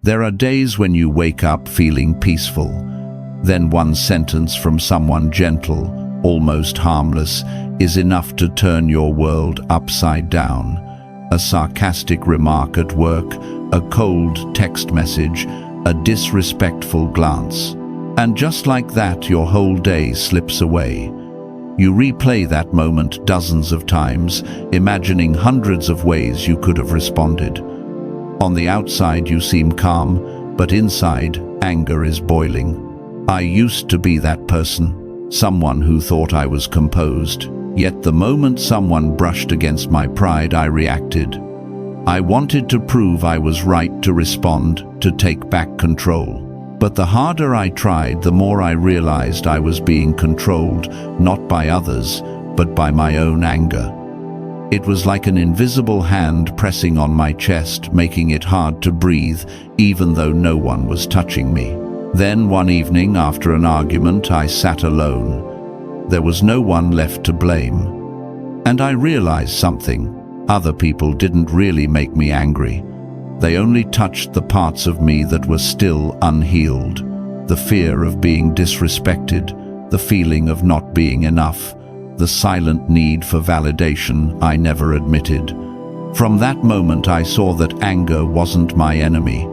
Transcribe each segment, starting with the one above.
There are days when you wake up feeling peaceful. Then one sentence from someone gentle, almost harmless, is enough to turn your world upside down. A sarcastic remark at work, a cold text message, a disrespectful glance. And just like that, your whole day slips away. You replay that moment dozens of times, imagining hundreds of ways you could have responded. On the outside you seem calm, but inside, anger is boiling. I used to be that person, someone who thought I was composed. Yet the moment someone brushed against my pride, I reacted. I wanted to prove I was right, to respond, to take back control. But the harder I tried, the more I realized I was being controlled, not by others, but by my own anger. It was like an invisible hand pressing on my chest, making it hard to breathe, even though no one was touching me. Then one evening, after an argument, I sat alone. There was no one left to blame. And I realized something. Other people didn't really make me angry. They only touched the parts of me that were still unhealed. The fear of being disrespected, the feeling of not being enough, the silent need for validation I never admitted. From that moment I saw that anger wasn't my enemy.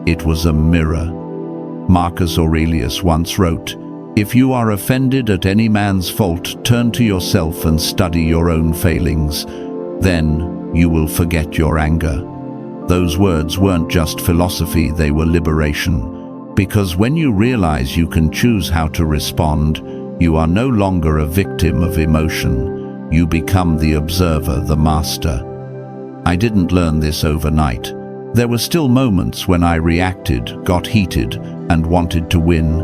It was a mirror. Marcus Aurelius once wrote, "If you are offended at any man's fault, turn to yourself and study your own failings. Then you will forget your anger." Those words weren't just philosophy, they were liberation. Because when you realize you can choose how to respond, you are no longer a victim of emotion. You become the observer, the master. I didn't learn this overnight. There were still moments when I reacted, got heated, and wanted to win.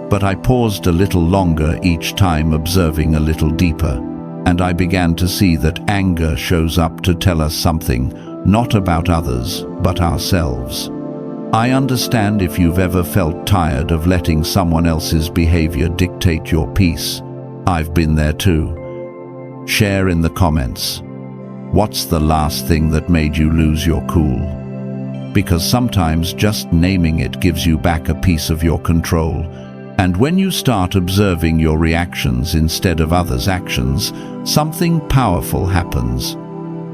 But I paused a little longer each time, observing a little deeper. And I began to see that anger shows up to tell us something, not about others, but ourselves. I understand if you've ever felt tired of letting someone else's behavior dictate your peace. I've been there too. Share in the comments. What's the last thing that made you lose your cool? Because sometimes just naming it gives you back a piece of your control. And when you start observing your reactions instead of others' actions, something powerful happens.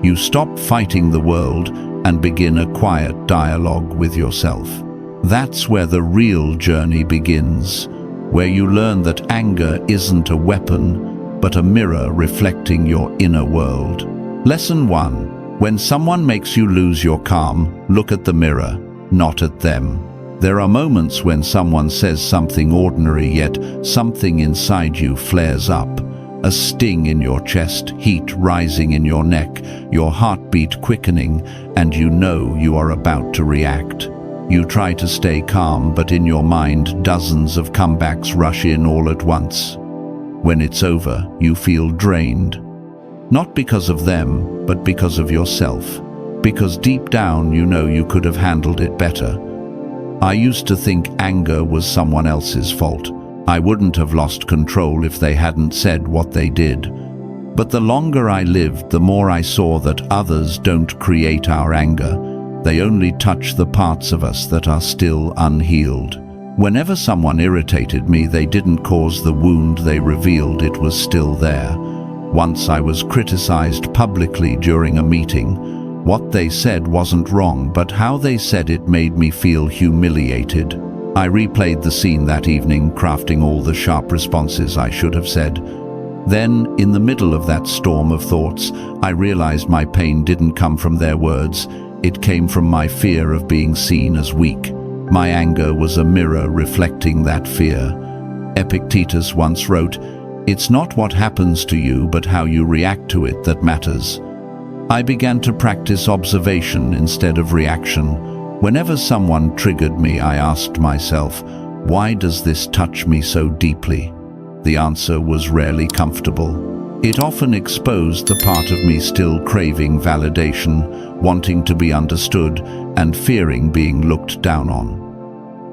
You stop fighting the world and begin a quiet dialogue with yourself. That's where the real journey begins, where you learn that anger isn't a weapon, but a mirror reflecting your inner world. Lesson 1. When someone makes you lose your calm, look at the mirror, not at them. There are moments when someone says something ordinary, yet something inside you flares up. A sting in your chest, heat rising in your neck, your heartbeat quickening, and you know you are about to react. You try to stay calm, but in your mind dozens of comebacks rush in all at once. When it's over, you feel drained. Not because of them, but because of yourself. Because deep down you know you could have handled it better. I used to think anger was someone else's fault. I wouldn't have lost control if they hadn't said what they did. But the longer I lived, the more I saw that others don't create our anger. They only touch the parts of us that are still unhealed. Whenever someone irritated me, they didn't cause the wound, they revealed it was still there. Once I was criticized publicly during a meeting. What they said wasn't wrong, but how they said it made me feel humiliated. I replayed the scene that evening, crafting all the sharp responses I should have said. Then, in the middle of that storm of thoughts, I realized my pain didn't come from their words. It came from my fear of being seen as weak. My anger was a mirror reflecting that fear. Epictetus once wrote, "It's not what happens to you, but how you react to it that matters." I began to practice observation instead of reaction. Whenever someone triggered me, I asked myself, why does this touch me so deeply? The answer was rarely comfortable. It often exposed the part of me still craving validation, wanting to be understood, and fearing being looked down on.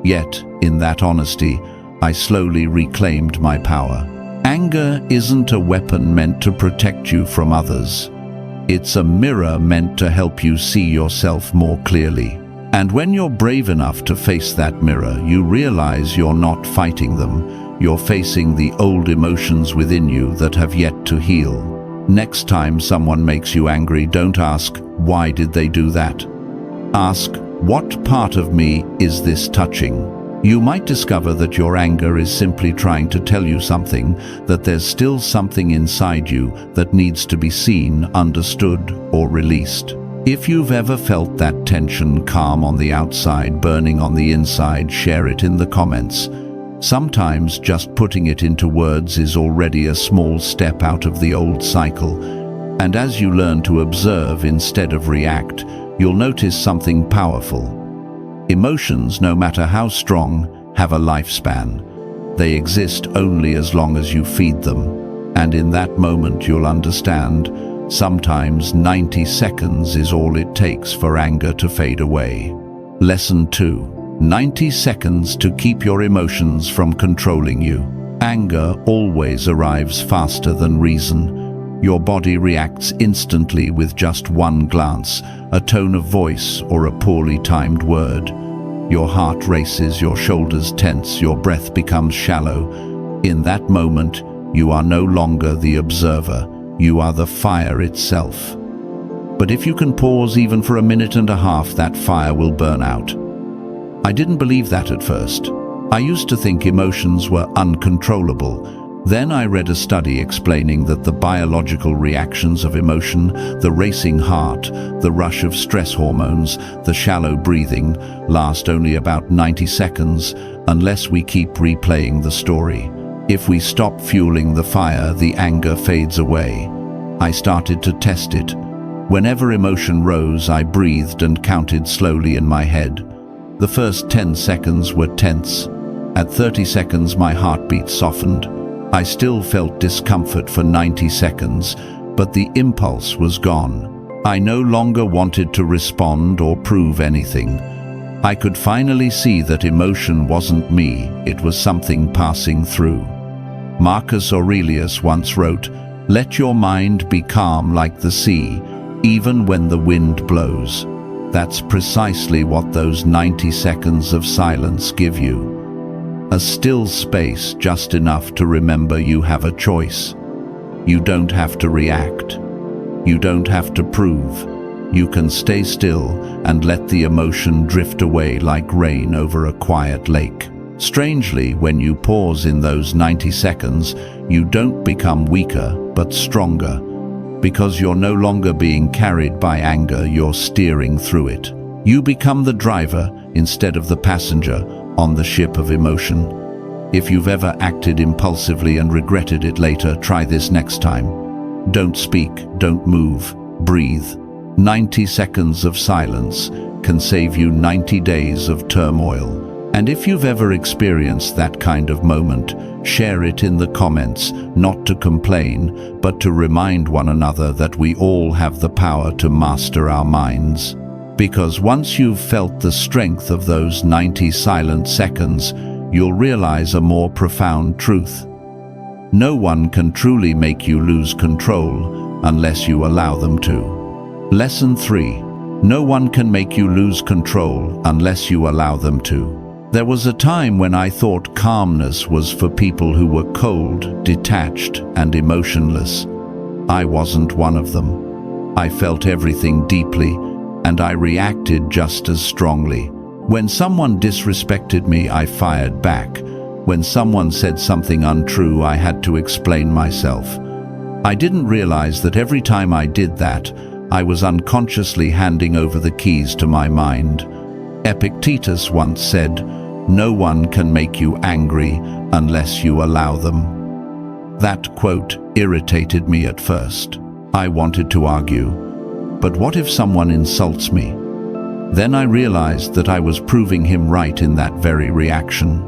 Yet, in that honesty, I slowly reclaimed my power. Anger isn't a weapon meant to protect you from others. It's a mirror meant to help you see yourself more clearly. And when you're brave enough to face that mirror, you realize you're not fighting them. You're facing the old emotions within you that have yet to heal. Next time someone makes you angry, don't ask, why did they do that? Ask, what part of me is this touching? You might discover that your anger is simply trying to tell you something, that there's still something inside you that needs to be seen, understood, or released. If you've ever felt that tension, calm on the outside, burning on the inside, share it in the comments. Sometimes just putting it into words is already a small step out of the old cycle. And as you learn to observe instead of react, you'll notice something powerful. Emotions, no matter how strong, have a lifespan. They exist only as long as you feed them. And in that moment you'll understand, sometimes 90 seconds is all it takes for anger to fade away. Lesson 2. 90 seconds to keep your emotions from controlling you. Anger always arrives faster than reason. Your body reacts instantly with just one glance, a tone of voice, or a poorly timed word. Your heart races, your shoulders tense, your breath becomes shallow. In that moment, you are no longer the observer, you are the fire itself. But if you can pause even for a minute and a half, that fire will burn out. I didn't believe that at first. I used to think emotions were uncontrollable. Then I read a study explaining that the biological reactions of emotion, the racing heart, the rush of stress hormones, the shallow breathing, last only about 90 seconds unless we keep replaying the story. If we stop fueling the fire, the anger fades away. I started to test it. Whenever emotion rose, I breathed and counted slowly in my head. The first 10 seconds were tense. At 30 seconds, my heartbeat softened. I still felt discomfort for 90 seconds, but the impulse was gone. I no longer wanted to respond or prove anything. I could finally see that emotion wasn't me, it was something passing through. Marcus Aurelius once wrote, "Let your mind be calm like the sea, even when the wind blows." That's precisely what those 90 seconds of silence give you. A still space, just enough to remember you have a choice. You don't have to react. You don't have to prove. You can stay still and let the emotion drift away like rain over a quiet lake. Strangely, when you pause in those 90 seconds, you don't become weaker, but stronger. Because you're no longer being carried by anger, you're steering through it. You become the driver instead of the passenger on the ship of emotion. If you've ever acted impulsively and regretted it later, try this next time. Don't speak, don't move, breathe. 90 seconds of silence can save you 90 days of turmoil. And if you've ever experienced that kind of moment, share it in the comments, not to complain, but to remind one another that we all have the power to master our minds. Because once you've felt the strength of those 90 silent seconds, you'll realize a more profound truth. No one can truly make you lose control unless you allow them to. Lesson 3. No one can make you lose control unless you allow them to. There was a time when I thought calmness was for people who were cold, detached, and emotionless. I wasn't one of them. I felt everything deeply, and I reacted just as strongly. When someone disrespected me, I fired back. When someone said something untrue, I had to explain myself. I didn't realize that every time I did that, I was unconsciously handing over the keys to my mind. Epictetus once said, "No one can make you angry unless you allow them." That quote irritated me at first. I wanted to argue. But what if someone insults me? Then I realized that I was proving him right in that very reaction.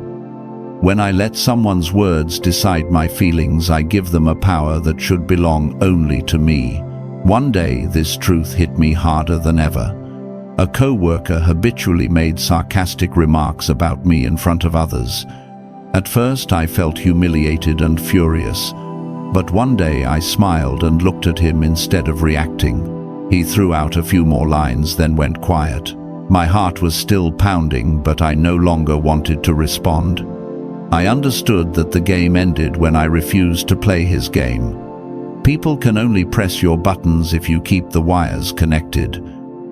When I let someone's words decide my feelings, I give them a power that should belong only to me. One day, this truth hit me harder than ever. A co-worker habitually made sarcastic remarks about me in front of others. At first, I felt humiliated and furious. But one day, I smiled and looked at him instead of reacting. He threw out a few more lines, then went quiet. My heart was still pounding, but I no longer wanted to respond. I understood that the game ended when I refused to play his game. People can only press your buttons if you keep the wires connected.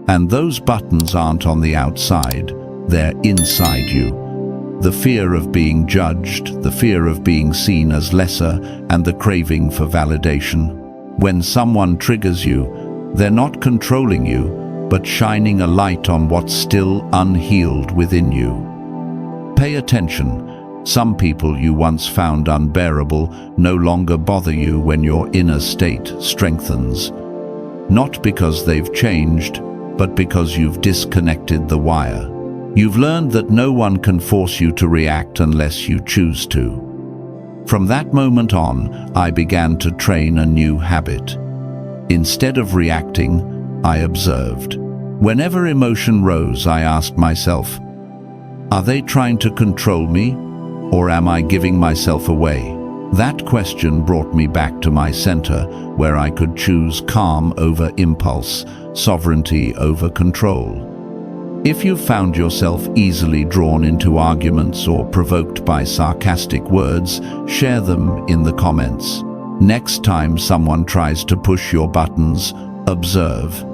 And those buttons aren't on the outside, they're inside you. The fear of being judged, the fear of being seen as lesser, and the craving for validation. When someone triggers you, they're not controlling you, but shining a light on what's still unhealed within you. Pay attention. Some people you once found unbearable no longer bother you when your inner state strengthens. Not because they've changed, but because you've disconnected the wire. You've learned that no one can force you to react unless you choose to. From that moment on, I began to train a new habit. Instead of reacting, I observed. Whenever emotion rose, I asked myself, are they trying to control me, or am I giving myself away? That question brought me back to my center, where I could choose calm over impulse, sovereignty over control. If you've found yourself easily drawn into arguments or provoked by sarcastic words, share them in the comments. Next time someone tries to push your buttons, observe.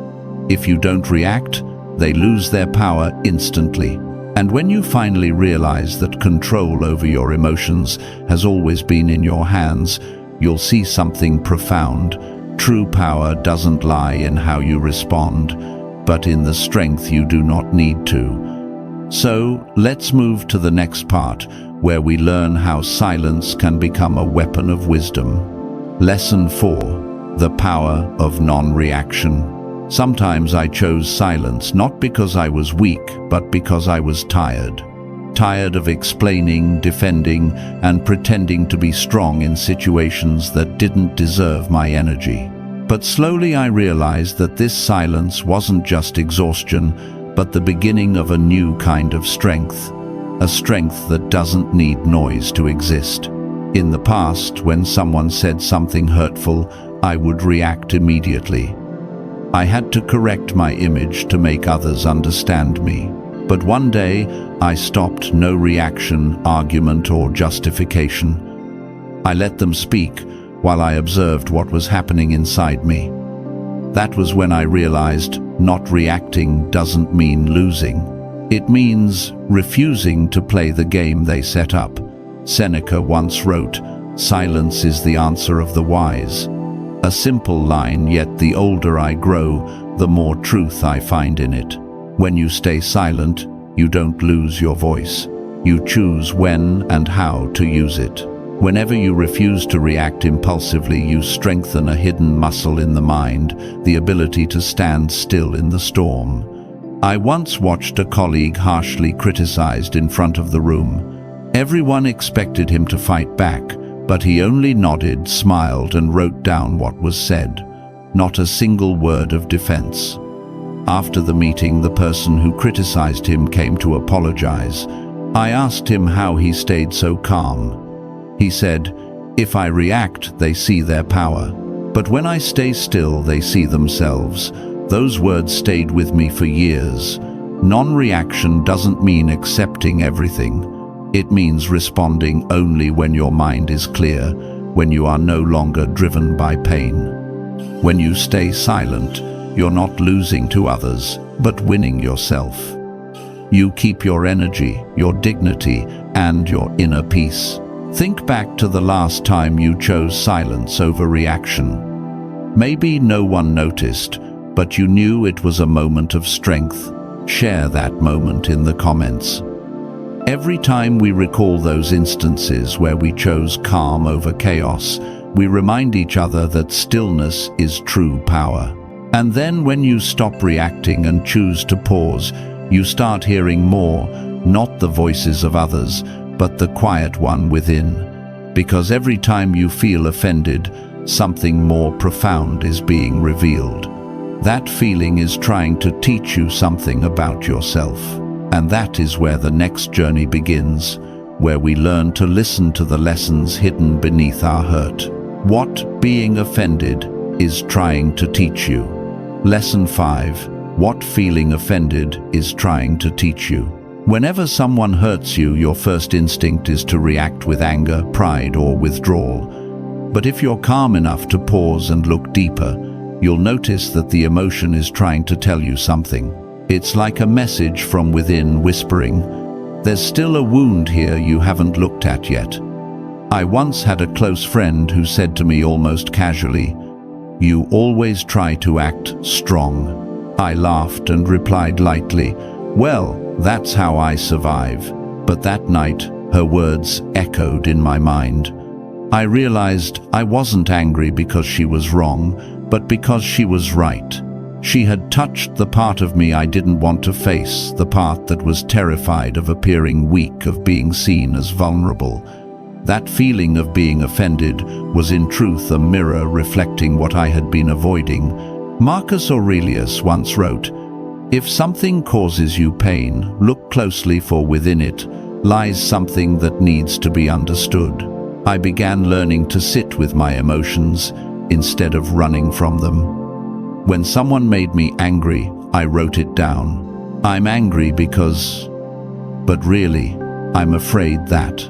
If you don't react, they lose their power instantly. And when you finally realize that control over your emotions has always been in your hands, you'll see something profound. True power doesn't lie in how you respond, but in the strength you do not need to. So, let's move to the next part, where we learn how silence can become a weapon of wisdom. Lesson 4. The power of non-reaction. Sometimes I chose silence not because I was weak, but because I was tired. Tired of explaining, defending, and pretending to be strong in situations that didn't deserve my energy. But slowly I realized that this silence wasn't just exhaustion, but the beginning of a new kind of strength. A strength that doesn't need noise to exist. In the past, when someone said something hurtful, I would react immediately. I had to correct my image to make others understand me. But one day, I stopped. No reaction, argument, or justification. I let them speak while I observed what was happening inside me. That was when I realized not reacting doesn't mean losing. It means refusing to play the game they set up. Seneca once wrote, "Silence is the answer of the wise." A simple line, yet the older I grow, the more truth I find in it. When you stay silent, you don't lose your voice. You choose when and how to use it. Whenever you refuse to react impulsively, you strengthen a hidden muscle in the mind, the ability to stand still in the storm. I once watched a colleague harshly criticized in front of the room. Everyone expected him to fight back, but he only nodded, smiled, and wrote down what was said. Not a single word of defense. After the meeting, the person who criticized him came to apologize. I asked him how he stayed so calm. He said, "If I react, they see their power. But when I stay still, they see themselves." Those words stayed with me for years. Non-reaction doesn't mean accepting everything. It means responding only when your mind is clear, when you are no longer driven by pain. When you stay silent, you're not losing to others, but winning yourself. You keep your energy, your dignity, and your inner peace. Think back to the last time you chose silence over reaction. Maybe no one noticed, but you knew it was a moment of strength. Share that moment in the comments. Every time we recall those instances where we chose calm over chaos, we remind each other that stillness is true power. And then when you stop reacting and choose to pause, you start hearing more, not the voices of others, but the quiet one within. Because every time you feel offended, something more profound is being revealed. That feeling is trying to teach you something about yourself. And that is where the next journey begins, where we learn to listen to the lessons hidden beneath our hurt. What being offended is trying to teach you. Lesson 5. what feeling offended is trying to teach you. Whenever someone hurts you, your first instinct is to react with anger, pride, or withdrawal. But if you're calm enough to pause and look deeper, you'll notice that the emotion is trying to tell you something. It's like a message from within whispering, "There's still a wound here you haven't looked at yet." I once had a close friend who said to me almost casually, "You always try to act strong." I laughed and replied lightly, "Well, that's how I survive." But that night, her words echoed in my mind. I realized I wasn't angry because she was wrong, but because she was right. She had touched the part of me I didn't want to face, the part that was terrified of appearing weak, of being seen as vulnerable. That feeling of being offended was in truth a mirror reflecting what I had been avoiding. Marcus Aurelius once wrote, "If something causes you pain, look closely, for within it lies something that needs to be understood." I began learning to sit with my emotions instead of running from them. When someone made me angry, I wrote it down. I'm angry because... but really, I'm afraid that.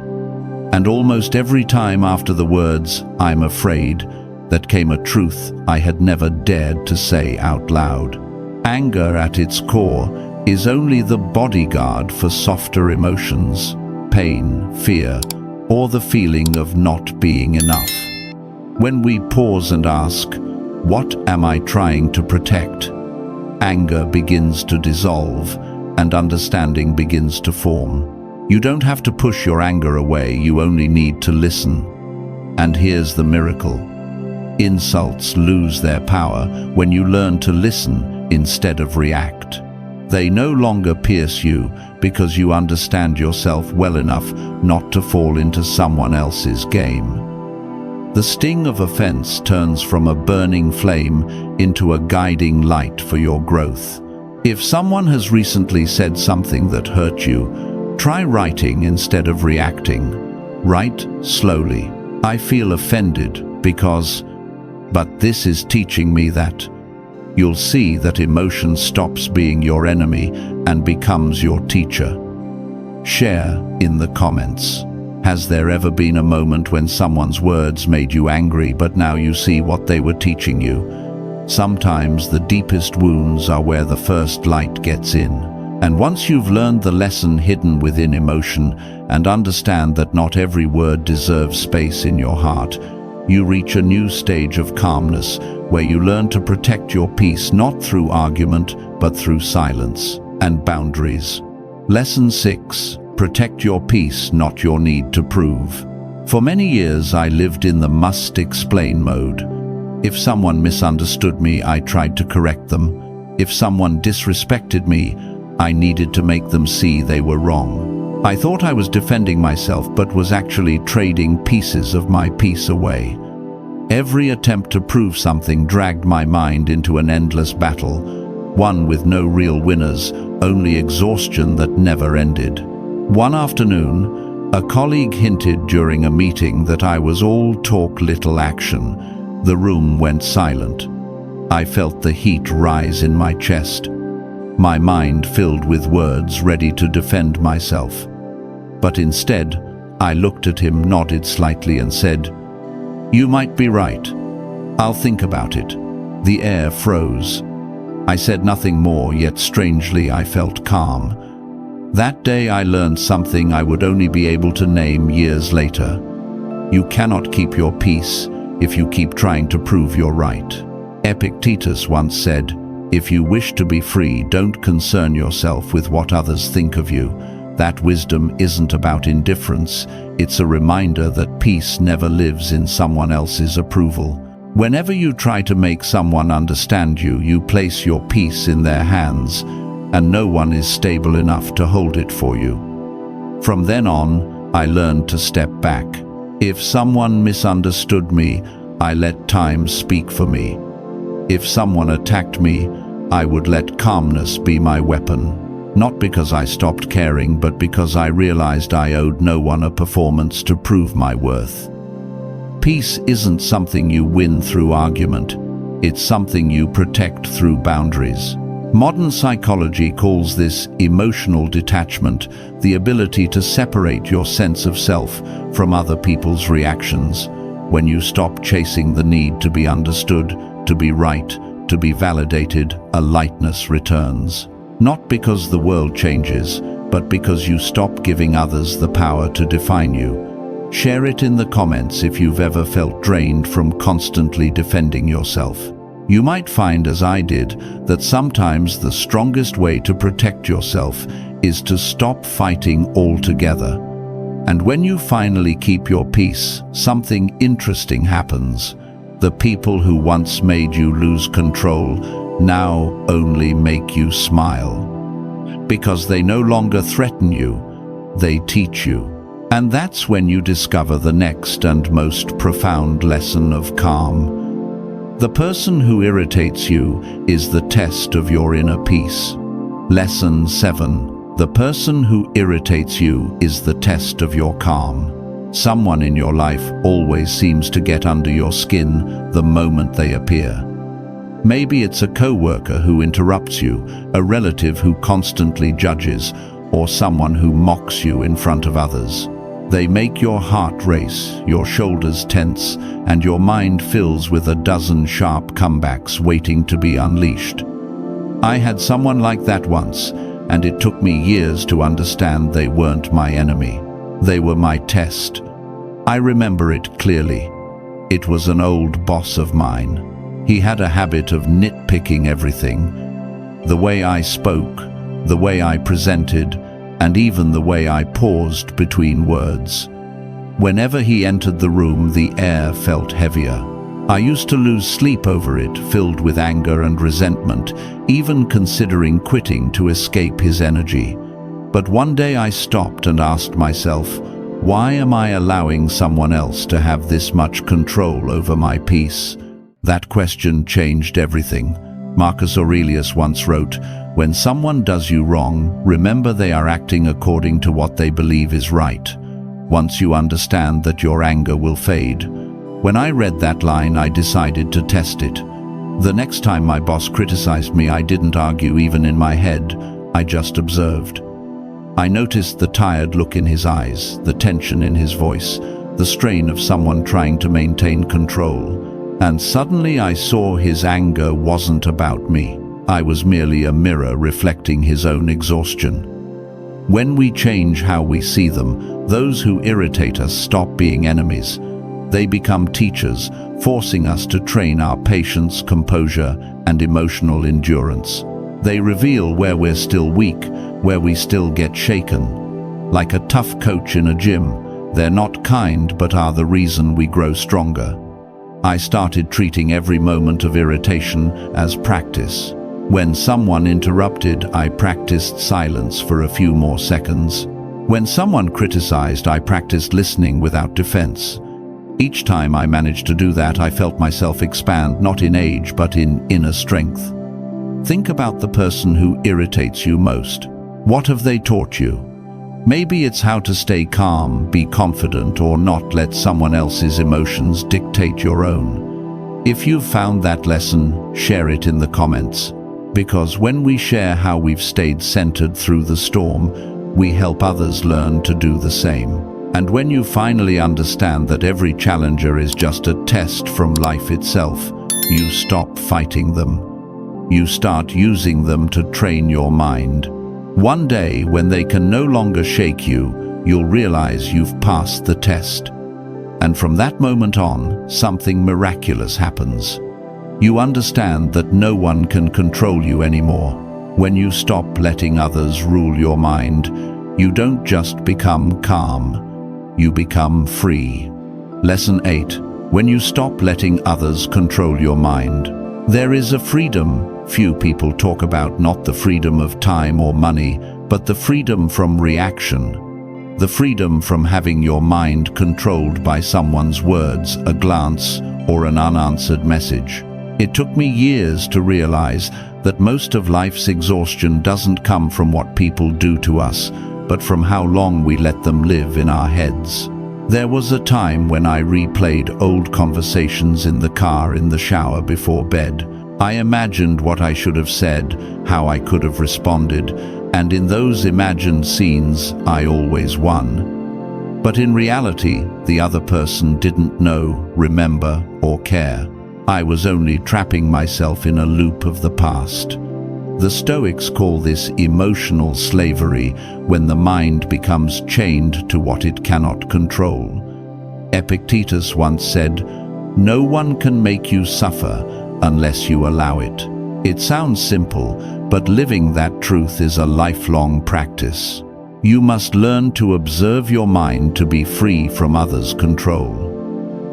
And almost every time after the words, "I'm afraid," that came a truth I had never dared to say out loud. Anger at its core is only the bodyguard for softer emotions, pain, fear, or the feeling of not being enough. When we pause and ask, "What am I trying to protect?" anger begins to dissolve and understanding begins to form. You don't have to push your anger away, you only need to listen. And here's the miracle. Insults lose their power when you learn to listen instead of react. They no longer pierce you because you understand yourself well enough not to fall into someone else's game. The sting of offense turns from a burning flame into a guiding light for your growth. If someone has recently said something that hurt you, try writing instead of reacting. Write slowly. "I feel offended because, but this is teaching me that." You'll see that emotion stops being your enemy and becomes your teacher. Share in the comments. Has there ever been a moment when someone's words made you angry, but now you see what they were teaching you? Sometimes the deepest wounds are where the first light gets in. And once you've learned the lesson hidden within emotion and understand that not every word deserves space in your heart, you reach a new stage of calmness where you learn to protect your peace not through argument but through silence and boundaries. Lesson 6. Protect your peace, not your need to prove. For many years I lived in the must-explain mode. If someone misunderstood me, I tried to correct them. If someone disrespected me, I needed to make them see they were wrong. I thought I was defending myself, but was actually trading pieces of my peace away. Every attempt to prove something dragged my mind into an endless battle, one with no real winners, only exhaustion that never ended. One afternoon, a colleague hinted during a meeting that I was all talk, little action. The room went silent. I felt the heat rise in my chest. My mind filled with words ready to defend myself. But instead, I looked at him, nodded slightly and said, "You might be right. I'll think about it." The air froze. I said nothing more, yet strangely I felt calm. That day I learned something I would only be able to name years later. You cannot keep your peace if you keep trying to prove you're right. Epictetus once said, "If you wish to be free, don't concern yourself with what others think of you." That wisdom isn't about indifference, it's a reminder that peace never lives in someone else's approval. Whenever you try to make someone understand you, you place your peace in their hands, and no one is stable enough to hold it for you. From then on, I learned to step back. If someone misunderstood me, I let time speak for me. If someone attacked me, I would let calmness be my weapon. Not because I stopped caring, but because I realized I owed no one a performance to prove my worth. Peace isn't something you win through argument. It's something you protect through boundaries. Modern psychology calls this emotional detachment, the ability to separate your sense of self from other people's reactions. When you stop chasing the need to be understood, to be right, to be validated, a lightness returns. Not because the world changes, but because you stop giving others the power to define you. Share it in the comments if you've ever felt drained from constantly defending yourself. You might find, as I did, that sometimes the strongest way to protect yourself is to stop fighting altogether. And when you finally keep your peace, something interesting happens. The people who once made you lose control now only make you smile. Because they no longer threaten you, they teach you. And that's when you discover the next and most profound lesson of calm. The person who irritates you is the test of your inner peace. Lesson 7. The person who irritates you is the test of your calm. Someone in your life always seems to get under your skin the moment they appear. Maybe it's a co-worker who interrupts you, a relative who constantly judges, or someone who mocks you in front of others. They make your heart race, your shoulders tense, and your mind fills with a dozen sharp comebacks waiting to be unleashed. I had someone like that once, and it took me years to understand they weren't my enemy. They were my test. I remember it clearly. It was an old boss of mine. He had a habit of nitpicking everything. The way I spoke, the way I presented, and even the way I paused between words. Whenever he entered the room, the air felt heavier. I used to lose sleep over it, filled with anger and resentment, even considering quitting to escape his energy. But one day I stopped and asked myself, why am I allowing someone else to have this much control over my peace? That question changed everything. Marcus Aurelius once wrote, "When someone does you wrong, remember they are acting according to what they believe is right. Once you understand that, your anger will fade." When I read that line, I decided to test it. The next time my boss criticized me, I didn't argue even in my head. I just observed. I noticed the tired look in his eyes, the tension in his voice, the strain of someone trying to maintain control. And suddenly I saw his anger wasn't about me. I was merely a mirror reflecting his own exhaustion. When we change how we see them, those who irritate us stop being enemies. They become teachers, forcing us to train our patience, composure, and emotional endurance. They reveal where we're still weak, where we still get shaken. Like a tough coach in a gym, they're not kind but are the reason we grow stronger. I started treating every moment of irritation as practice. When someone interrupted, I practiced silence for a few more seconds. When someone criticized, I practiced listening without defense. Each time I managed to do that, I felt myself expand, not in age, but in inner strength. Think about the person who irritates you most. What have they taught you? Maybe it's how to stay calm, be confident, or not let someone else's emotions dictate your own. If you've found that lesson, share it in the comments. Because when we share how we've stayed centered through the storm, we help others learn to do the same. And when you finally understand that every challenger is just a test from life itself, you stop fighting them. You start using them to train your mind. One day, when they can no longer shake you, you'll realize you've passed the test. And from that moment on, something miraculous happens. You understand that no one can control you anymore. When you stop letting others rule your mind, you don't just become calm, you become free. Lesson 8. When you stop letting others control your mind, there is a freedom few people talk about, not the freedom of time or money, but the freedom from reaction. The freedom from having your mind controlled by someone's words, a glance, or an unanswered message. It took me years to realize that most of life's exhaustion doesn't come from what people do to us, but from how long we let them live in our heads. There was a time when I replayed old conversations in the car, in the shower, before bed. I imagined what I should have said, how I could have responded, and in those imagined scenes, I always won. But in reality, the other person didn't know, remember, or care. I was only trapping myself in a loop of the past. The Stoics call this emotional slavery, when the mind becomes chained to what it cannot control. Epictetus once said, "No one can make you suffer unless you allow it." It sounds simple, but living that truth is a lifelong practice. You must learn to observe your mind to be free from others' control.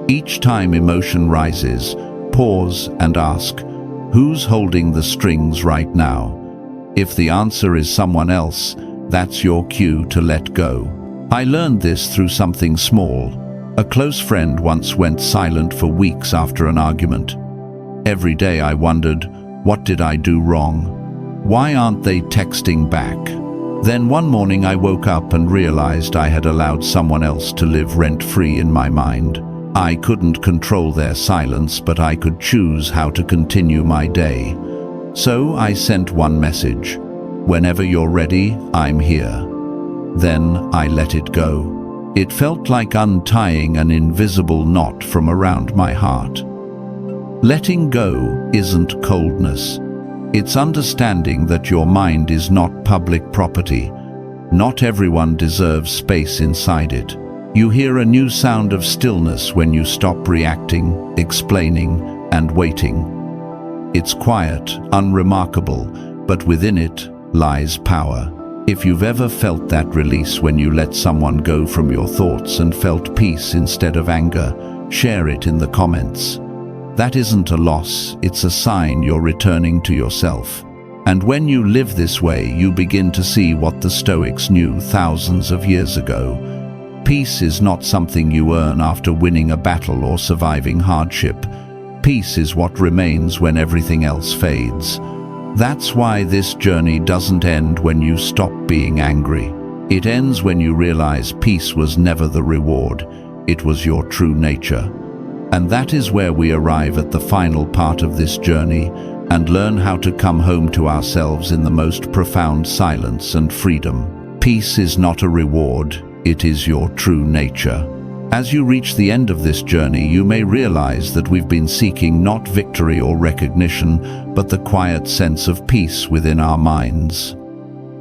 Each time emotion rises, pause and ask, who's holding the strings right now? If the answer is someone else, that's your cue to let go. I learned this through something small. A close friend once went silent for weeks after an argument. Every day I wondered, what did I do wrong? Why aren't they texting back? Then one morning I woke up and realized I had allowed someone else to live rent-free in my mind. I couldn't control their silence, but I could choose how to continue my day. So I sent one message: "Whenever you're ready, I'm here." Then I let it go. It felt like untying an invisible knot from around my heart. Letting go isn't coldness. It's understanding that your mind is not public property. Not everyone deserves space inside it. You hear a new sound of stillness when you stop reacting, explaining, and waiting. It's quiet, unremarkable, but within it lies power. If you've ever felt that release when you let someone go from your thoughts and felt peace instead of anger, share it in the comments. That isn't a loss, it's a sign you're returning to yourself. And when you live this way, you begin to see what the Stoics knew thousands of years ago. Peace is not something you earn after winning a battle or surviving hardship. Peace is what remains when everything else fades. That's why this journey doesn't end when you stop being angry. It ends when you realize peace was never the reward, it was your true nature. And that is where we arrive at the final part of this journey and learn how to come home to ourselves in the most profound silence and freedom. Peace is not a reward, it is your true nature. As you reach the end of this journey, you may realize that we've been seeking not victory or recognition, but the quiet sense of peace within our minds.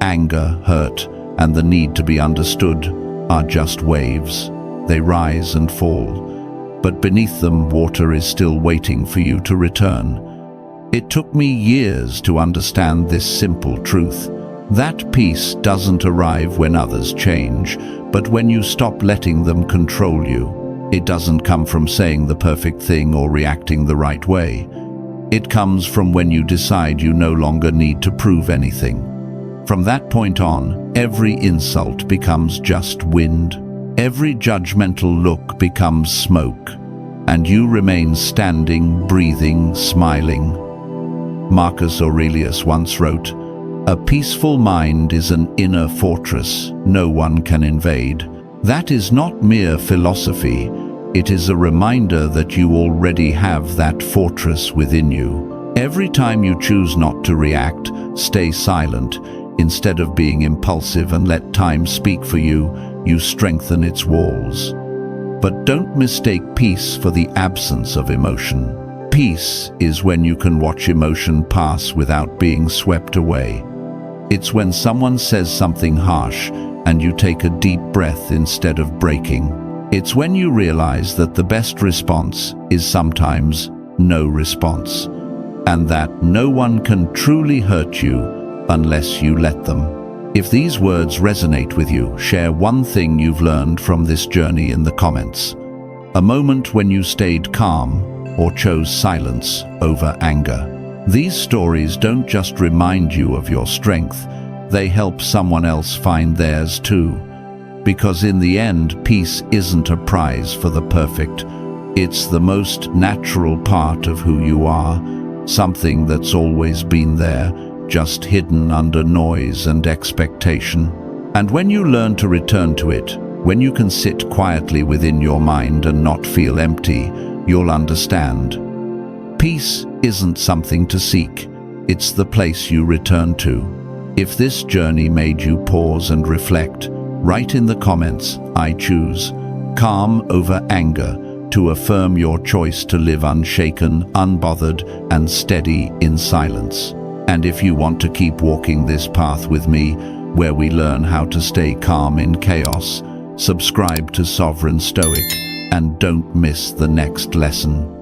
Anger, hurt, and the need to be understood are just waves. They rise and fall. But beneath them, water is still waiting for you to return. It took me years to understand this simple truth. That peace doesn't arrive when others change, but when you stop letting them control you. It doesn't come from saying the perfect thing or reacting the right way. It comes from when you decide you no longer need to prove anything. From that point on, every insult becomes just wind. Every judgmental look becomes smoke, and you remain standing, breathing, smiling. Marcus Aurelius once wrote, "A peaceful mind is an inner fortress no one can invade." That is not mere philosophy, it is a reminder that you already have that fortress within you. Every time you choose not to react, stay silent, instead of being impulsive and let time speak for you, you strengthen its walls. But don't mistake peace for the absence of emotion. Peace is when you can watch emotion pass without being swept away. It's when someone says something harsh and you take a deep breath instead of breaking. It's when you realize that the best response is sometimes no response, and that no one can truly hurt you unless you let them. If these words resonate with you, share one thing you've learned from this journey in the comments. A moment when you stayed calm or chose silence over anger. These stories don't just remind you of your strength, they help someone else find theirs too. Because in the end, peace isn't a prize for the perfect. It's the most natural part of who you are, something that's always been there, just hidden under noise and expectation. And when you learn to return to it, when you can sit quietly within your mind and not feel empty, you'll understand. Peace isn't something to seek, it's the place you return to. If this journey made you pause and reflect, write in the comments, "I choose calm over anger," to affirm your choice to live unshaken, unbothered, and steady in silence. And if you want to keep walking this path with me, where we learn how to stay calm in chaos, subscribe to Sovereign Stoic and don't miss the next lesson.